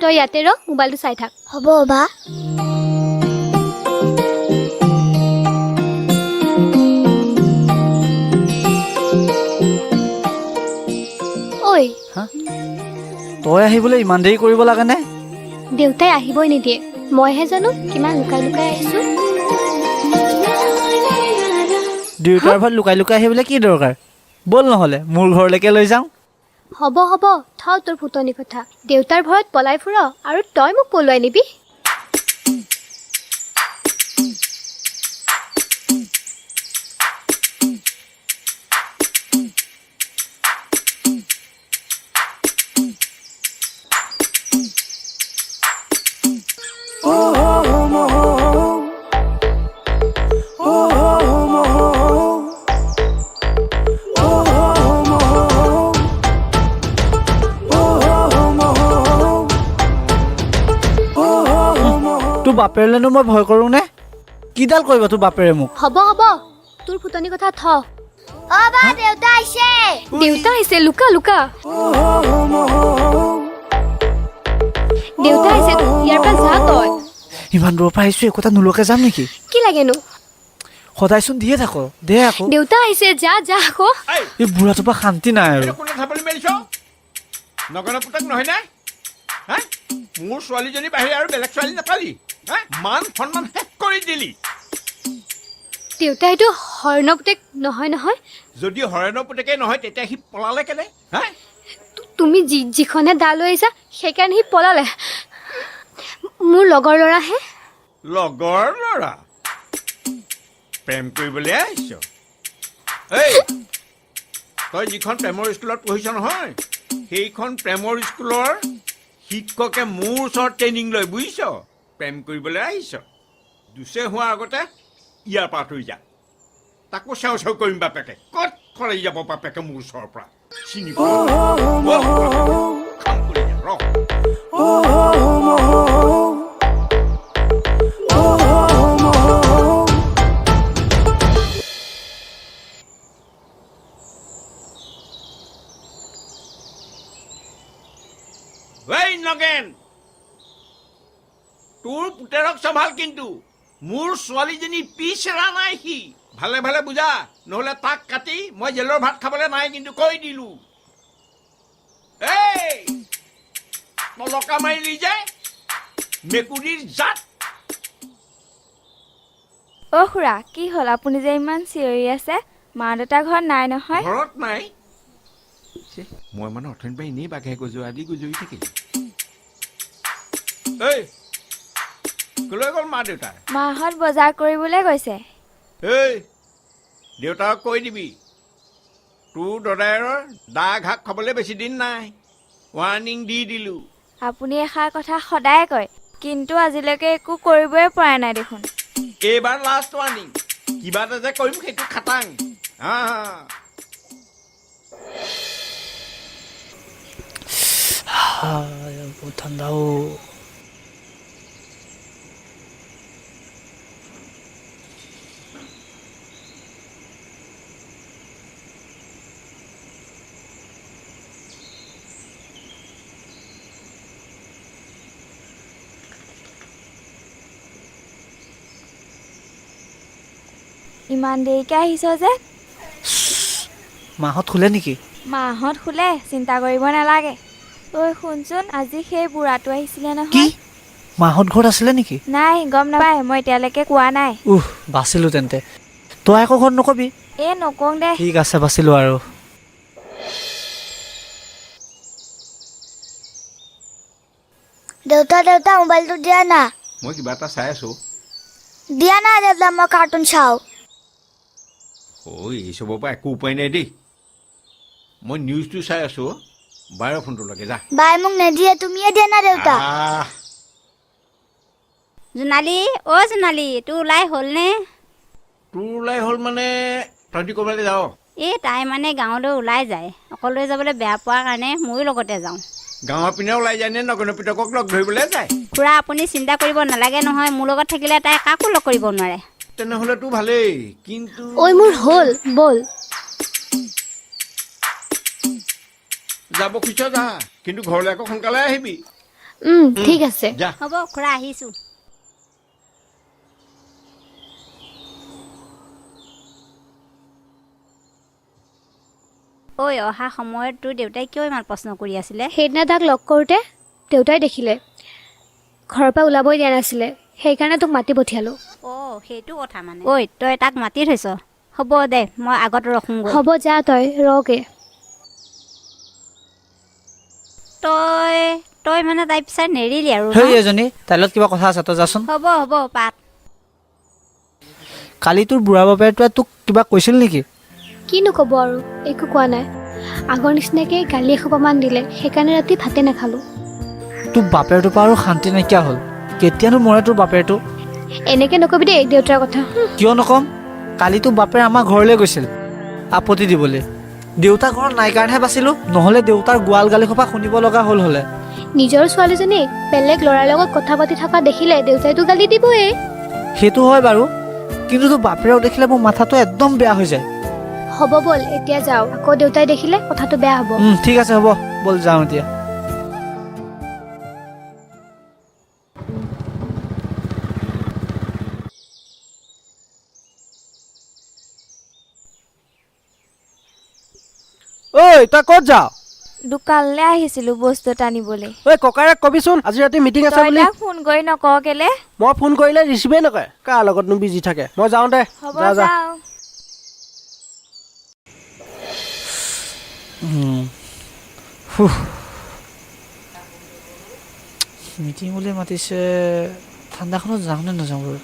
তই ইয়াতে ৰ মোবাইলটো চাই থাক হ'ব বা ঐ তই আহিবলৈ ইমান দেৰি কৰিব লাগে নে দেউতাই আহিবই নিদিয়ে মইহে জানো কিমান লুকাই লুকাই আহিছো দেউতাৰ ঘৰত লুকাই লুকাই আহিবলৈ কি দৰকাৰ ব'ল নহ'লে মোৰ ঘৰলৈকে লৈ যাওঁ হ'ব হ'ব থ তোৰ ফুটনি কথা দেউতাৰ ভয়ত পলাই ফুৰ আৰু তই মোক পলুৱাই নিবি তোৰ বাপেৰেলেনো মই ভয় কৰোঁ নে কিডাল কৰিব তোৰ বাপেৰে মোক হ'ব হ'ব তোৰ ফুটনি কথা থ অ বা দেউতা আহিছে দেউতা আহিছে লুকা লুকা দেউতা আহিছে ইয়াৰ পৰা যা তই ইমান দূৰৰ পৰা আহিছোঁ একোটা নোলোৱাকৈ যাম নেকি কি লাগেনো সদায়চোন দিয়ে থাক দে আকৌ দেউতা আহিছে যা যা আকৌ এই বুঢ়াটোৰ পৰা শান্তি নাই আৰু নগনা পুতক নহয় নে মোৰ ছোৱালীজনী বাহিৰে আৰু বেলেগ ছোৱালী নাপালি মান সন্মান শেষ কৰি দিলি দেউতা এইটো হৰ্ণ পুতেক নহয় নহয় যদি হৰেণৰ পুতেকে নহয় তেতিয়া সি পলালে কেনে তুমি যিখনে দা লৈ আহিছা সেইকাৰণে সি পলালে মোৰ লগৰ ল'ৰাহে লগৰ ল'ৰা প্ৰেম কৰিবলৈ আহিছ এই তই যিখন প্ৰেমৰ স্কুলত পঢ়িছ নহয় সেইখন প্ৰেমৰ স্কুলৰ শিক্ষকে মোৰ ওচৰত ট্ৰেইনিং লৈ বুজিছ প্ৰেম কৰিবলৈ আহিছ দুচে হোৱাৰ আগতে ইয়াৰ পৰা আঁতৰি যা তাকো চেও চেও কৰিম বাপেকে ক'ত খৰাই যাব বাপেকে মোৰ ওচৰৰ পৰা চিনি নগেন তোৰ পুতেৰক চম্ভাল কিন্তু মোৰ ছোৱালীজনী পিছ এৰা নাই সি ভালে ভালে বুজা নহ'লে তাক কাটি মই জেলৰ ভাত খাবলৈ নাই কিন্তু কৈ দিলো এই নলকা মাৰিলি যে মেকুৰীৰ জাত অ খুৰা কি হ'ল আপুনি যে ইমান চিঞৰি আছে মা দেউতা ঘৰত নাই নহয় ঘৰত নাই মই মানে অথনিৰ পৰা এনেই বাঘে গজৰি থাকিল এই কলৈ গ'ল মা দেউতা মাহঁত বজাৰ কৰিবলৈ গৈছে এই দেউতাক কৈ দিবি তোৰ দদায়েৰৰ দা ঘাক খাবলৈ বেছি দিন নাই ৱাৰ্ণিং দি দিলোঁ আপুনি এষাৰ কথা সদায় কয় কিন্তু আজিলৈকে একো কৰিবই পৰা নাই দেখোন এইবাৰ লাষ্ট ৱাৰ্ণিং কিবা এটা যে কৰিম সেইটো খাটাং বহুত ঠাণ্ডাও ইমান দেৰিকে আহিছ যে মাহঁত শুলে নেকি মাহঁত শুলে চিন্তা কৰিব নালাগে ঐ শুনচোন আজি সেই বুঢ়াটো আহিছিলে কি নহয় মাহঁত ঘৰত আছিলে নেকি নাই গম নাপায় মই এতিয়ালৈকে কোৱা নাই বাচিলোঁ তেন্তে তই আকৌ ঘৰত নকবি এ নকওঁ দে ঠিক আছে বাচিলোঁ আৰু দেউতা দেউতা মোবাইলটো দিয়া না মই কিবা এটা চাই আছো দিয়া না দেউতা মই কাৰ্টুন চাওঁ এই চবৰ পৰা একো উপায় নাই দেই মই নিউজটো চাই আছো বায়ৰ ফোনটোলৈকে যা বাই মোক নিদিয়ে তুমিয়ে দিয়া না দেউতা জোনালী অ' জোনালী তোৰ ওলাই হ'লনে তোৰ ওলাই হ'ল মানে তহঁতি ক'ৰবালৈ যাৱ এই তাই মানে গাঁৱলৈ ওলাই যায় অকলে যাবলৈ বেয়া পোৱাৰ কাৰণে ময়ো লগতে যাওঁ গাঁৱৰ পিনে ওলাই যায় নে নগৰ পিতকক লগ ধৰিবলৈ যায় খুৰা আপুনি চিন্তা কৰিব নালাগে নহয় মোৰ লগত থাকিলে তাই কাকো লগ কৰিব নোৱাৰে তেনেহ'লেতো ভালেই কিন্তু ঐ মোৰ হ'ল বল যাব খুজিছ যা কিন্তু ঘৰলৈ আকৌ সোনকালে আহিবি ঠিক আছে। যা হ'ব খুৰা আহিছোঁ। ঐ অহা সময়ত তোৰ দেউতাই কিয় ইমান প্ৰশ্ন কৰি আছিলে? সেইদিনা তাক লগ কৰোঁতে দেউতাই দেখিলে ঘৰৰ পৰা ওলাবই দিয়া নাছিলে, সেইকাৰণে তোক মাতি পঠিয়ালোঁ। অঁ সেইটো কথা মানে। ঐ তই তাক মাতি থৈছ? হ'ব দে মই আগত ৰখোঁগৈ। হ'ব যা তই ৰগে। তই মানে তাই পিছত নেৰিলি আৰু ন? সেই এজনী তাইৰ লগত কিবা কথা আছে, তই যাচোন। হ'ব পাত। কালি তোৰ বুঢ়া বাপেৰটোৱে তোক কিবা কৈছিল নেকি? কিনো ক'ব আৰু, একো কোৱা নাই। আগৰ নিচিনাকৈ গালি এসোপামান দিলে, সেইকাৰণে ৰাতি ভাতে নাখালোঁ। তোৰ বাপেৰটোৰ পৰা আৰু শান্তি নাইকিয়া হ'ল। কেতিয়ানো মৰে তোৰ বাপেৰটো? এনেকৈ নকবি দেই দেউতাৰ কথা। কিয় নকম? কালি তোৰ বাপেৰ আমাৰ ঘৰলৈ গৈছিল আপত্তি দিবলৈ। দেউতা ঘৰত নাই কাৰণেহে বাচিলোঁ, নহ'লে দেউতাৰ গোৱাল গালি সোপা শুনিব লগা হ'লে। নিজৰ ছোৱালীজনীক বেলেগ ল'ৰাৰ লগত কথা পাতি থকা দেখিলে দেউতাইতো গালি দিবই। সেইটো হয় বাৰু, কিন্তু তোৰ বাপেৰক দেখিলে মোৰ মাথাটো একদম বেয়া হৈ যায়। হ'ব ব'ল এতিয়া যাওঁ, আকৌ দেউতাই দেখিলে কথাটো বেয়া হ'ব। ঠিক আছে হ'ব, ব'ল যাওঁ এতিয়া। ঐ তই ক'ত যাৱ? দোকানলৈ আহিছিলোঁ বস্তু এটা আনিবলৈ। ঐ ককাইক কবিচোন আজি ৰাতি মিটিং আছে তই বুলি। তাক ফোন কৰি নকওঁ কেলে? মই ফোন কৰিলে ৰিচিভেই নকৰে, কাৰ লগতনো বিজি থাকে। মই যাওঁ দে। হ'ব যা যা। যাওঁ। মিটিং বুলি মাতিছে, ঠাণ্ডাখনত যাওঁ নে নাযাওঁ বাৰু?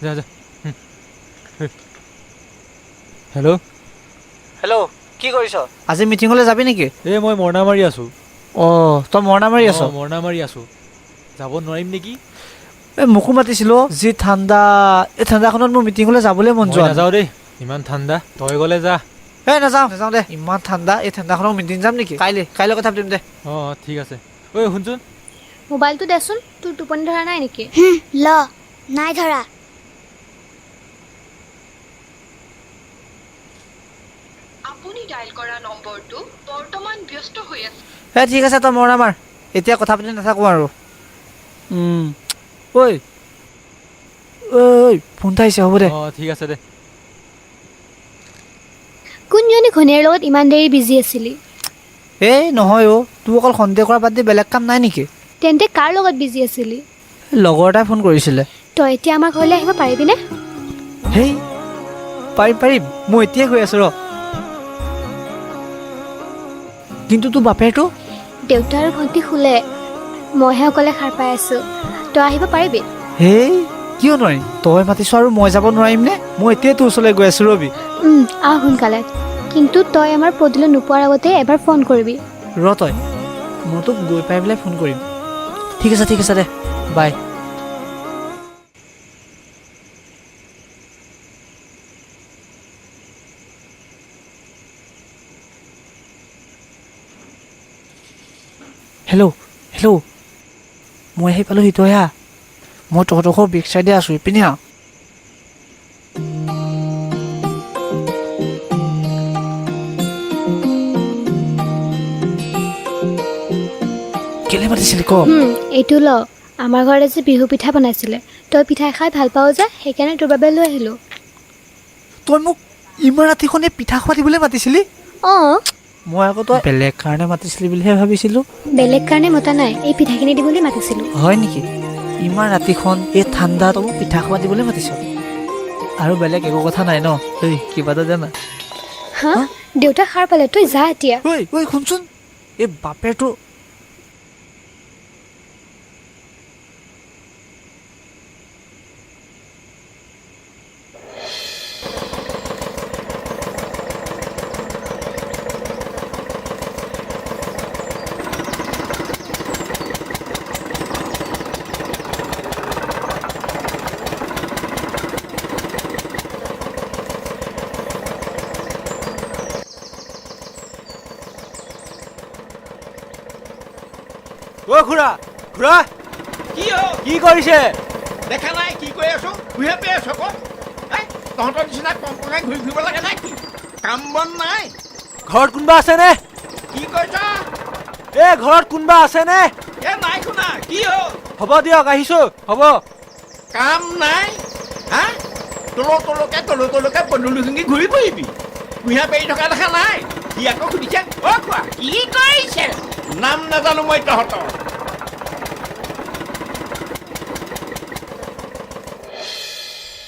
যা হেল্ল' হেল্ল' কি কৰিছ? আজি মিটিঙলৈ যাবি নেকি? এই মই মৰণা মাৰি আছোঁ। অঁ তই মৰণা মাৰি আছ? মৰণা মাৰি আছোঁ, যাব নোৱাৰিম নেকি? এই মোকো মাতিছিলোঁ, যি ঠাণ্ডা, এই ঠাণ্ডাখনত মোৰ মিটিঙলৈ যাবলৈ মন যোৱা নাই। নাযাওঁ দেই, ইমান ঠাণ্ডা। তই গ'লে যা। এই নাযাওঁ দে, ইমান ঠাণ্ডা। এই ঠাণ্ডাখনত মিটিং যাম নেকি? কাইলৈ কথা পাতিম দে। অঁ ঠিক আছে। ঐ শুনচোন, মোবাইলটো দেচোন, তোৰ টোপনি ধৰা নাই নেকি? ল নাই ধৰা। আপুনি ডায়েল কৰা নম্বৰটো বৰ্তমান ব্যস্ত হৈ আছে। এই ঠিক আছে, তই মৰণা মাৰ, এতিয়া কথা পাতি নাথাকোঁ আৰু। ঐ ফোন এটা আহিছে, হ'ব দে। অঁ ঠিক আছে দে। কোনজনী ঘনীৰ লগত ইমান দেৰি বিজি আছিলি? এই নহয় অ', তোৰ অকল সন্দেহ কৰা বাদ দি বেলেগ কাম নাই নেকি? তেন্তে কাৰ লগত বিজি আছিলি? লগৰ এটাই ফোন কৰিছিলে। তই এতিয়া আমাৰ ঘৰলৈ আহিব পাৰিবিনে? হেই পাৰিম, মই এতিয়াই গৈ আছোঁ ৰ। কিন্তু তোৰ বাপেৰটো? দেউতা আৰু ভণ্টি শুলে, মইহে অকলে সাৰ পাই আছোঁ। তই আহিব পাৰিবি? হেই কিয় নোৱাৰিম? তই মাতিছ আৰু মই যাব নোৱাৰিম নে? মই এতিয়াই তোৰ ওচৰলৈ গৈ আছোঁ, ৰবি। আহ সোনকালে, কিন্তু তই আমাৰ পদূলি নোপোৱাৰ আগতে এবাৰ ফোন কৰিবি। তই মই তোক গৈ পাই পেলাই ফোন কৰিম। ঠিক আছে দে, বাই। হেল্ল' মই আহি পালোঁ, তই আহা। মই তহঁতৰ বেক চাইডে আছোঁ, ইপিনে আহ। কেলে মাতিছিলি ক? এইটো ল, আমাৰ ঘৰত আজি বিহু পিঠা বনাইছিলে। তই পিঠা খাই ভাল পাওঁ যে, সেইকাৰণে তোৰ বাবে লৈ আহিলোঁ। তই মোক ইমান ৰাতিখনে পিঠা খোৱা দিবলৈ মাতিছিলি? অঁ মই আকৌ তই বেলেগ কাৰণে মাতিছিলি বুলিহে ভাবিছিলোঁ। বেলেগ কাৰণে মতা নাই, এই পিঠাখিনি দিবলৈ মাতিছিলোঁ। হয় নেকি? ইমান ৰাতিখন এই ঠাণ্ডাত মোক পিঠা খোৱা দিবলৈ মাতিছ? আৰু বেলেগ একো কথা নাই ন? এই কিবা এটা জানা? হা দেউতা সাৰ পালে, তই যা এতিয়া। ঐ শুনচোন, এই বাপেৰটো খুৰা কি কি কৰিছে? দেখা নাই কি কৈ আছো? তুহে পেয়ে আছ আকৌ। তহঁতৰ নিচিনা কংকঙাই ঘূৰি ফুৰিব লাগে নে কি? কাম বন নাই? ঘৰত কোনোবা আছেনে? কি কৈছ? এ ঘৰত কোনোবা আছেনে? এ নাই শুনা, কি হ'ল? হ'ব দিয়ক, আহিছো। হ'ব। কাম নাই? হা? তলকে পদূলি শিঙি ঘূৰি ফুৰিবি? কুঁহিয়া পেৰি থকা দেখা নাই? সি আকৌ সুধিছে, অ' খোৱা কি কৰিছে? নাম নাজানো মই তহঁতৰ।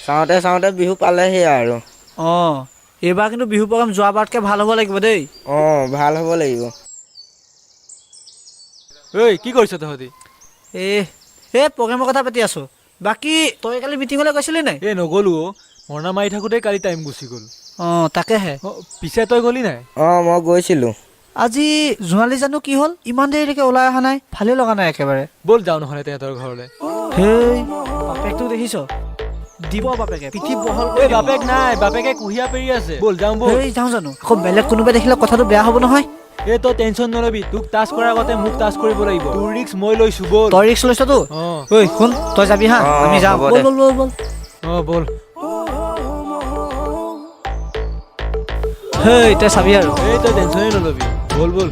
চাওঁতে চাওঁতে বিহু পালেহি আৰু। অঁ এইবাৰ কিন্তু বিহু প্ৰগ্ৰাম যোৱাবাৰতকৈ ভাল হ'ব লাগিব দেই। অঁ ভাল হ'ব লাগিব। ঐ কি কৰিছ তহঁতি? এই প্ৰগ্ৰেমৰ কথা পাতি আছোঁ। বাকী তই কালি মিটিঙলৈ গৈছিলি নাই? এই নগ'লো অ', মৰণা মাৰি থাকোঁতেই কালি টাইম গুচি গ'ল। অঁ তাকেহে। অ' পিছে তই গ'লি নাই? অঁ মই গৈছিলোঁ। আজি জোনালী জানো কি হ'ল, ইমান দেৰিলৈকে ওলাই অহা নাই, ভালেই লগা নাই একেবাৰে। ব'ল যাওঁ নহ'লে তেহেঁতৰ ঘৰলৈ। হেই বাপেকটো দেখিছ? দিব বাপেকে পিঠি বহল কৰি এই দিব। বাপেক নাই, বাপেকে কুঁহিয়া পেৰি আছে। ব'ল যাওঁ ব'ল। হেই যাওঁ জানো? আকৌ বেলেগ কোনোবাই দেখিলে কথাটো বেয়া হ'ব নহয়। এই তই টেনশ্যন নলবি, তোক টাচ কৰাৰ আগতে মোক টাচ কৰিব লাগিব। তোৰ ৰিক্স মই লৈছোঁ, ব'ল। তই ৰিক্স লৈছতো? অঁ ঐ শুন, তই যাবি হা, অঁ, আমি যাওঁ। হ'ব ব'ল দে। ব'ল ব'ল ব'ল। অঁ ব'ল। হেই তই চাবি আৰু। এই তই টেনশ্যনেই নলবি, ব'ল ব'ল।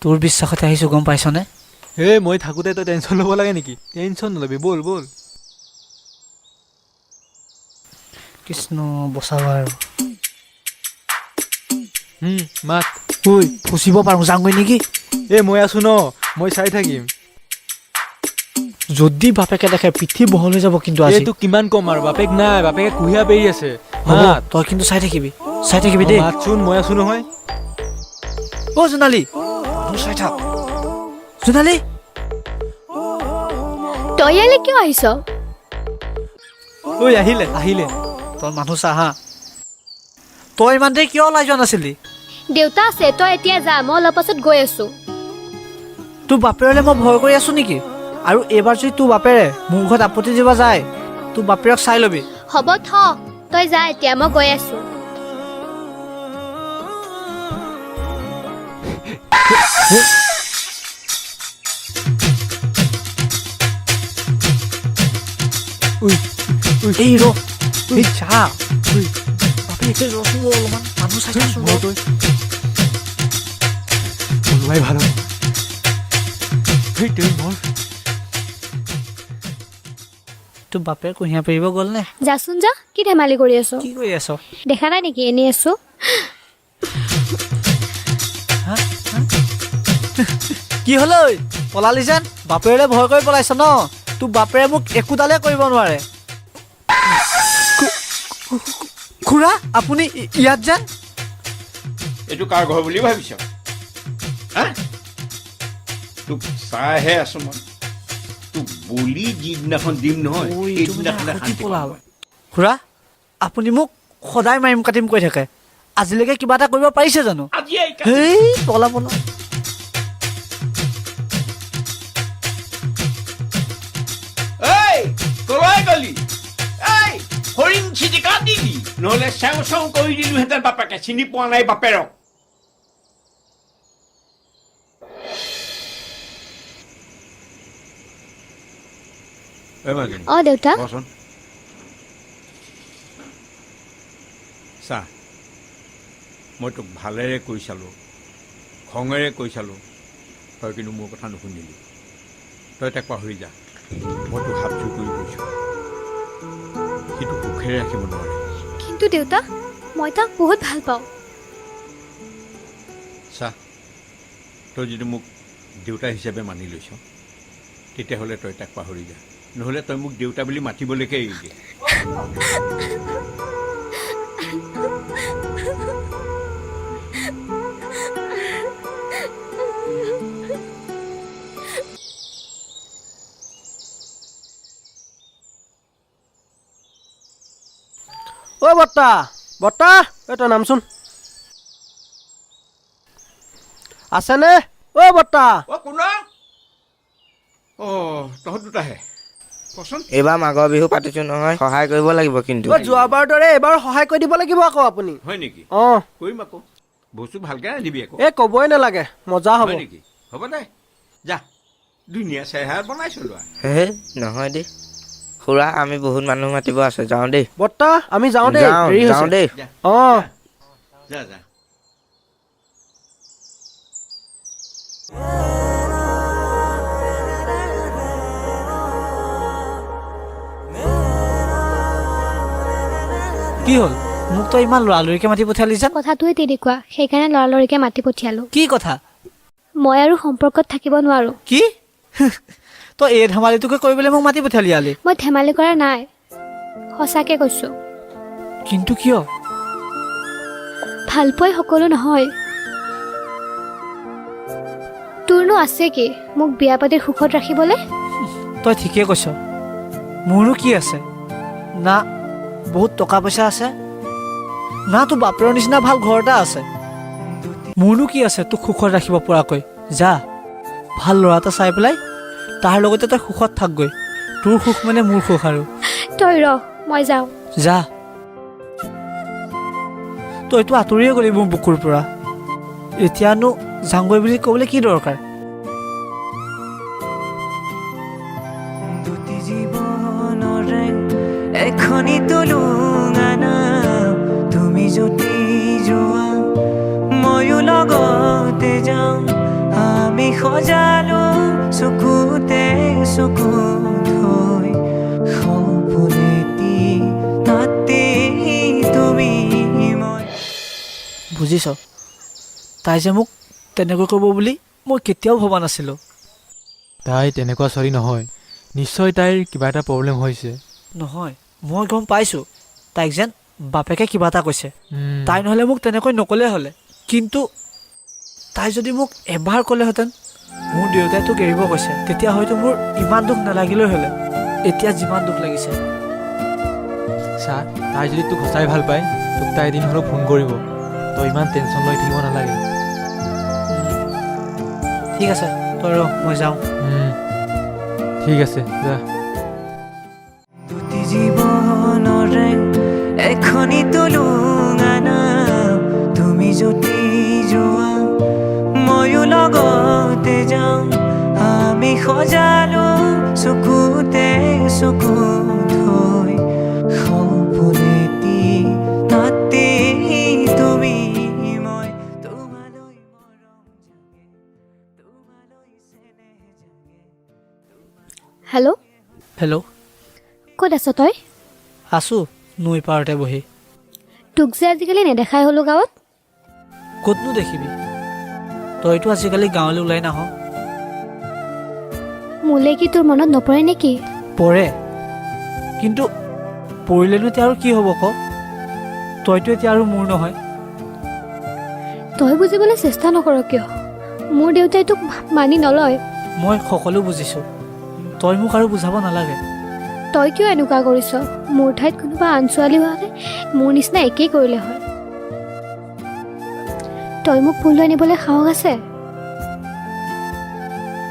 তোৰ বিশ্বাসতে আহিছোঁ, গম পাইছনে? এই মই থাকোঁতে তই টেনশ্যন ল'ব লাগে নেকি? টেনশ্যন নলবি, ব'ল ব'ল। কৃষ্ণ বচাব আৰু। মাত। ঐ ফচিব পাৰোঁ, যাওঁগৈ নেকি? এই মই আছোঁ ন, মই চাই থাকিম। যদি বাপেকে দেখে পিঠি বহল হৈ যাব কিন্তু আজি। এইটো কিমান কম আৰু, বাপেক নাই, বাপেকে কুঁহিয়া পেৰি আছে। হ'ব মাত। তই কিন্তু চাই থাকিবি দেই। মাতচোন, মই আছোঁ নহয়। অ' জোনালী, মানুহ চাই থাক। জোনালী তই ইয়ালৈ কিয় আহিছ? ঐ আহিলে তই মানুহ চা হা। তই ইমান দেৰি কিয় ওলাই যোৱা নাছিলি? দেউতা আছে, তই এতিয়া যা, মই অলপ পাছত গৈ আছো। তোৰ বাপেৰলৈ মই ভয় কৰি আছো নেকি? আৰু এইবাৰ যদি তোৰ বাপেৰে মোৰ ঘৰত আপত্তি দিব যায়, তোৰ বাপেৰক চাই ল'বি। হ'ব থ, তই যা এতিয়া, মই গৈ আছো। এই ৰ এই চা বাপেকে ৰচোন অলপমান মানুহ চাই থাকচোন। ওলোৱাই ভাল হ'ব। তোৰ বাপে কুঁহিয়া পাৰিব গ'ল নে? যাচোন যা, কি ধেমালি কৰি আছ? কি কৰি আছ? দেখা নাই নেকি এনেই আছো? কি হ'ল ঐ? পলালি যেন? বাপেৰে ভয় কৰি পলাইছ ন? তোৰ বাপেৰে মোক একোডালে কৰিব নোৱাৰে। খুৰা আপুনি ইয়াত যেন? এইটো কাৰ ঘৰ বুলি ভাবিছ? হা? তোক চাইহে আছো মই। তোক বলি যিদিনাখন দিম নহয়, সেইদিনাখনে শান্তি পাব। খুৰা আপুনি মোক সদায় মাৰিম কাটিম কৈ থাকে, আজিলৈকে কিবা এটা কৰিব পাৰিছে জানো? আজি হেই পলা কলাই গলি এই হৰিণ চিটিকা দিলি, নহলে চেও চেও কৰি দিলোহেঁতেন বাপেকে। চিনি পোৱা নাই বাপেৰক। অ দেউতা, চা, মই তোক ভালেৰে কৈ চালোঁ, খঙেৰে কৈ চালোঁ, তই কিন্তু মোৰ কথা নুশুনিলি। তই তাক পাহৰি যা। মই তোক হাত জোৰ কৰি কৈছোঁ, সিটো সুখেৰে ৰাখিব নোৱাৰে। কিন্তু দেউতা, মই তাক বহুত ভাল পাওঁ। চা, তই যদি মোক দেউতা হিচাপে মানি লৈছ, তেতিয়াহ'লে তই তাক পাহৰি যা। নহ'লে তই মোক দেউতা বুলি মাতিবলৈকে এৰি দে। ঐ বৰ্তা, ঐ তই নামচোন। আছেনে? ঐ বৰ্তা। অ' কোনা? অ' তহঁত দুটাহে, কচোন। এইবাৰ মাঘৰ বিহু পাতিছো নহয়, সহায় কৰিব লাগিব কিন্তু। ঐ যোৱাবাৰ দৰে এইবাৰ সহায় কৰি দিব লাগিব আকৌ আপুনি। হয় নেকি? অঁ কৰিম আকৌ। বস্তু ভালকৈ ৰান্ধিবি আকৌ। এই ক'বই নালাগে, মজা হ'ব। হয় নেকি? হ'ব দে, যা ধুনীয়া চেহেৰা বনাইছোঁ লোৱা। হে নহয় দেই খুৰা, আমি বহুত মানুহ মাতিব আছে, যাওঁ দেই। বৰ্তা আমি যাওঁ দেই, দেৰি যাওঁ হৈছে। দেই। অঁ যা যা। কি হ'ল মোক তই ইমান লৰালৰিকে মাতি পঠিয়ালি যেন? কথাটোৱে তেনেকুৱা, সেইকাৰণে লৰালৰিকে মাতি পঠিয়ালোঁ। কি কথা? মই আৰু সম্পৰ্কত থাকিব নোৱাৰোঁ। কি তই এই ধেমালিটোকে কৰিবলৈ মোক মাতি পঠিয়ালি আলি? মই ধেমালি কৰা নাই, সঁচাকৈ কৈছোঁ। কিন্তু কিয়? ভাল পোৱাই সকলো নহয়। তোৰনো আছে কি মোক বিয়া পাতিৰ সুখত ৰাখিবলৈ? তই ঠিকেই কৈছ। মোৰনো কি আছে? না বহুত টকা পইচা আছে, না তোৰ বাপেৰৰ নিচিনা ভাল ঘৰ এটা আছে। মোৰনো কি আছে তোক সুখত ৰাখিব পৰাকৈ? যা ভাল ল'ৰা এটা চাই পেলাই তাৰ লগতে তই সুখত থাকগৈ। তোৰ সুখ মানে মোৰ সুখ আৰু। তই ৰ, মই যাওঁ। যা, তইতো আঁতৰিয়ে গ'লি মোৰ বুকুৰ পৰা। এতিয়ানো যাংগৈ বুলি ক'বলৈ কি দৰকাৰ? এখনি তুলুঙানা তুমি যদি যোৱা ময়ো লগতে যাওঁ। আমি সজালো চকুতে চকু থৈ সপোনেতি তাতে তুমি মই। বুজিছ, তাই যে মোক তেনেকৈ কৰিব বুলি মই কেতিয়াও ভবা নাছিলোঁ। তাই তেনেকুৱা ছোৱালী নহয়, নিশ্চয় তাইৰ কিবা এটা প্ৰব্লেম হৈছে। নহয়, মই গম পাইছোঁ তাইক যেন বাপেকে কিবা এটা কৈছে। তাই নহ'লে মোক তেনেকৈ নক'লে হ'লে। কিন্তু তাই যদি মোক এবাৰ ক'লেহেঁতেন মোৰ দেউতাই তোক এৰিব কৈছে, তেতিয়া হয়তো মোৰ ইমান দুখ নালাগিলেই হ'লে। এতিয়া যিমান দুখ লাগিছে। চা, তাই যদি তোক সঁচাই ভাল পায় তোক তাই এদিন হ'লেও ফোন কৰিব। তই ইমান টেনশ্যন লৈ থাকিব নালাগে। ঠিক আছে, তই ৰ, মই যাওঁ। ঠিক আছে, যা। দুটি জীৱনৰে এখনি তুলুঙানা তুমি যদি যোৱা ময়ো লগতে যাওঁ। আমি সজালো চকুতে চকু থৈ সপোনেতি তাতে তুমি মই। তোমালৈ মৰম জাগে, তোমালৈ চেনেহ জাগে। হেল্ল', হেল্ল', ক'ত আছ তই? আছোঁ নৈ পাৰতে বহি। তোক যে আজিকালি নেদেখাই হ'লো গাঁৱত। ক'তনো দেখিবি? তইতো আজিকালি গাঁৱলৈ ওলাই নাহ। মোলৈ কি তোৰ মনত নপৰে নেকি? পৰে, কিন্তু পৰিলেনো এতিয়া আৰু কি হ'ব ক? তইতো এতিয়া আৰু মোৰ নহয়। তই বুজিবলৈ চেষ্টা নকৰ কিয়? মোৰ দেউতাই তোক মানি নলয়। মই সকলো বুজিছোঁ, তই মোক আৰু বুজাব নালাগে। তই কিয় এনেকুৱা কৰিছ? মোৰ ঠাইত কোনোবা আন ছোৱালী হোৱাতে মোৰ নিচিনা একেই কৰিলে হয়। তই মোক ফুল লৈ নিবলৈ সাহস আছে?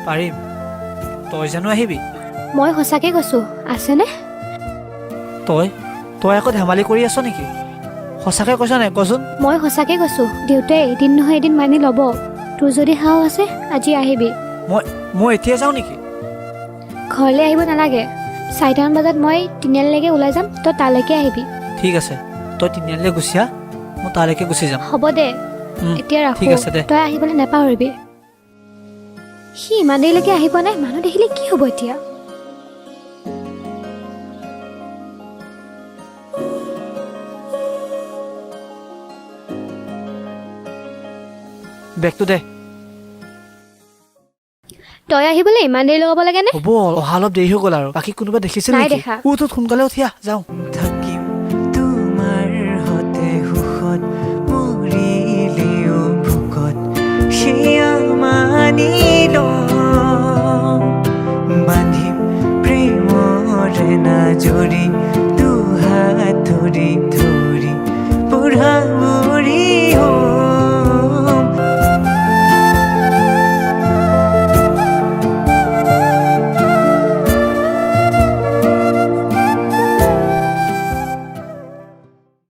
পাৰিম, তই জানো আহিবি? মই সঁচাকৈ কৈছোঁ, আছেনে? তই আকৌ ধেমালি কৰি আছ নেকি? সঁচাকৈ কৈছ নাই কচোন? মই সঁচাকৈ কৈছোঁ, দেউতাই এদিন নহয় এদিন মানি ল'ব। তোৰ যদি সাহস আছে আজি আহিবি। মই এতিয়া যাওঁ নেকি? ঘৰলৈ আহিব নালাগে। 4টামান বজাত মই তিনিআলিলৈকে ওলাই যাম, তই তালৈকে আহিবি। ঠিক আছে, তই তিনিআলিলৈ গুচি আহ, মই তালৈকে গুচি যাম। হ'ব দে, এতিয়া ঠিক ৰাখোঁ। আছে দে। তই আহিবলৈ নাপাহৰিবি। সি ইমান দেৰিলৈকে আহি পোৱা নাই, মানুহ দেখিলে কি হ'ব এতিয়া? বেগটো দে। তই আহিবলৈ ইমান দেৰি লগাব লাগেনে? হ'ব, অহা অলপ দেৰি হৈ গ'ল আৰু। বাকী কোনোবা দেখিছিল নাই নেকি? দেখা। তোত সোনকালে উঠি আহ, যাওঁ।